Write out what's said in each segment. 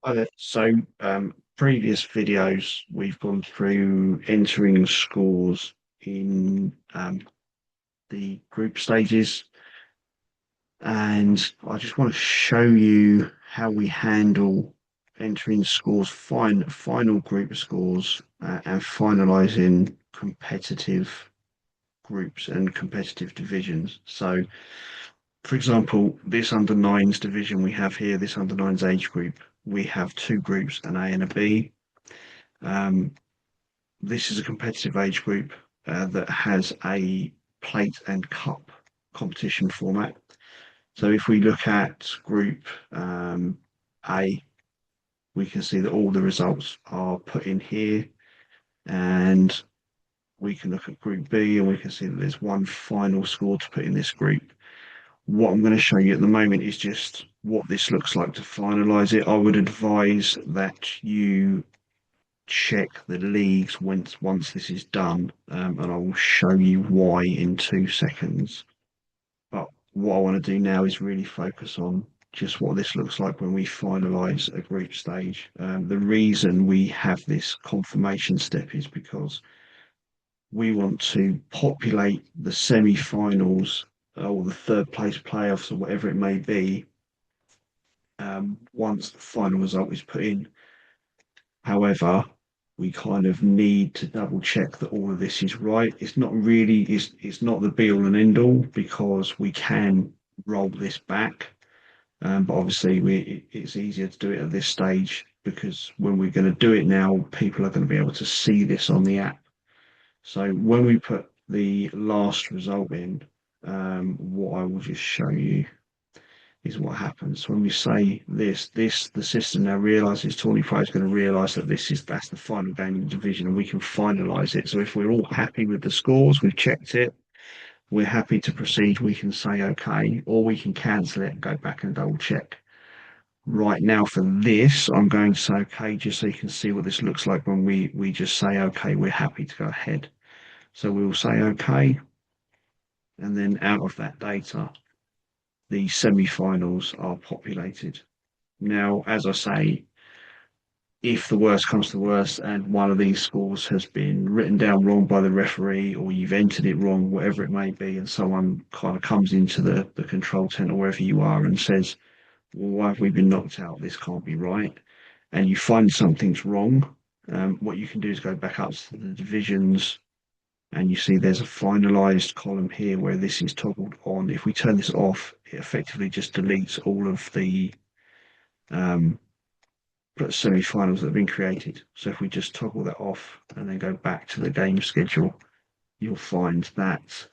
Hi there. Previous videos, we've gone through entering scores in the group stages, and I just want to show you how we handle entering scores, final group scores, and finalizing competitive groups and competitive divisions. So, for example, this under nines division we have here, this under nines age group, we have two groups, an A and a B. Um, this is a competitive age group that has a plate and cup competition format. So if we look at group A, we can see that all the results are put in here, and we can look at group B and we can see that there's one final score to put in this group. What I'm going to show you at the moment is just what this looks like to finalize it. I would advise that you check the leagues once this is done, and I will show you why in 2 seconds. But what I want to do now is really focus on just what this looks like when we finalize a group stage. The reason we have this confirmation step is because we want to populate the semi-finals or the third place playoffs or whatever it may be, once the final result is put in. However, we kind of need to double check that all of this is right. It's not really, it's not the be all and end all because we can roll this back. But obviously it's easier to do it at this stage because when we're going to do it now, people are going to be able to see this on the app. So when we put the last result in, what I will just show you is what happens when we say this. The system now realizes, TourneyPro is going to realize that that's the final game in the division, and we can finalize it. So if we're all happy with the scores, we've checked it, we're happy to proceed, we can say okay, or we can cancel it and go back and double check. Right now for this, I'm going to say okay, just so you can see what this looks like when we just say okay, we're happy to go ahead. So we'll say okay, and then out of that data, the semi-finals are populated. Now, as I say, if the worst comes to worst and one of these scores has been written down wrong by the referee, or you've entered it wrong, whatever it may be, and someone kind of comes into the control tent or wherever you are and says, well, why have we been knocked out? This can't be right. And you find something's wrong, what you can do is go back up to the divisions, and you see there's a finalized column here where this is toggled on. If we turn this off, it effectively just deletes all of the um, semi-finals that have been created. So if we just toggle that off and then go back to the game schedule, you'll find that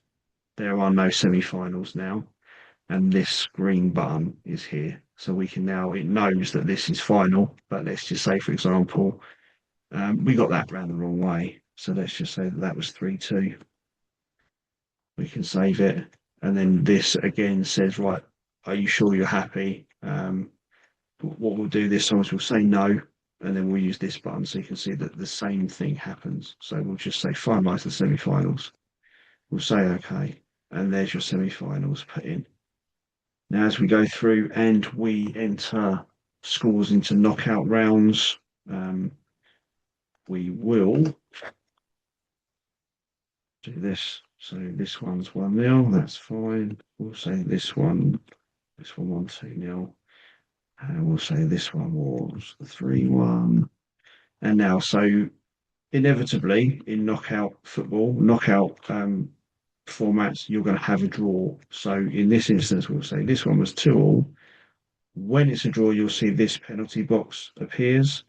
there are no semi-finals now, and this green button is here. So we can now, it knows that this is final, but let's just say, for example, we got that round the wrong way. So let's just say that was 3-2. We can save it. And then this again says, right, are you sure you're happy? What we'll do this time is we'll say no, and then we'll use this button so you can see that the same thing happens. So we'll just say finalize the semi-finals. We'll say okay, and there's your semi-finals put in. Now, as we go through and we enter scores into knockout rounds, we will do this. So this one's 1-0, that's fine. We'll say this one 1-2-0. And we'll say this one was 3-1. And now, so inevitably in knockout football, knockout formats, you're going to have a draw. So in this instance, we'll say this one was 2-2. When it's a draw, you'll see this penalty box appears.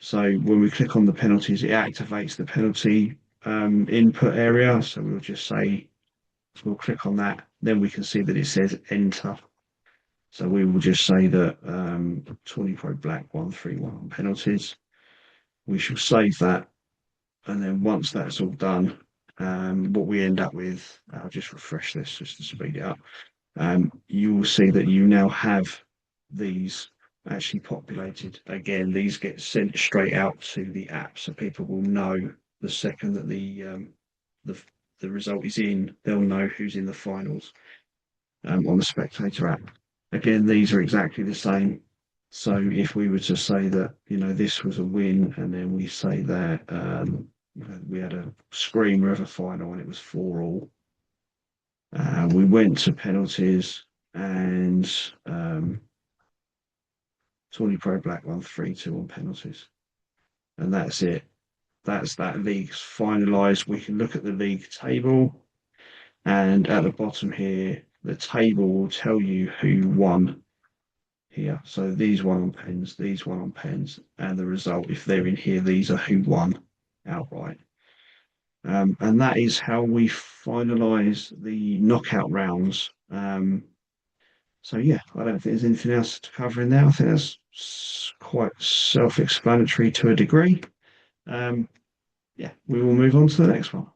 So when we click on the penalties, it activates the penalty input area. So we'll just say, we'll click on that. Then we can see that it says enter. So we will just say that 20 Black 1-3-1 penalties. We shall save that. And then once that's all done, what we end up with, I'll just refresh this just to speed it up. You will see that you now have these actually populated. Again, these get sent straight out to the app, so people will know the second that the, the result is in, they'll know who's in the finals on the spectator app. Again, these are exactly the same. So if we were to say that, this was a win, and then we say that we had a screamer of a final and it was 4-all. We went to penalties, and TourneyPro Black won 3-2 on penalties. And that's it. That's that league's finalised. We can look at the league table, and at the bottom here, the table will tell you who won here. So these won on pens, these won on pens, and the result, if they're in here, these are who won outright. And that is how we finalise the knockout rounds. So yeah, I don't think there's anything else to cover in there. I think that's quite self-explanatory to a degree. Um, yeah, we will move on to the next one.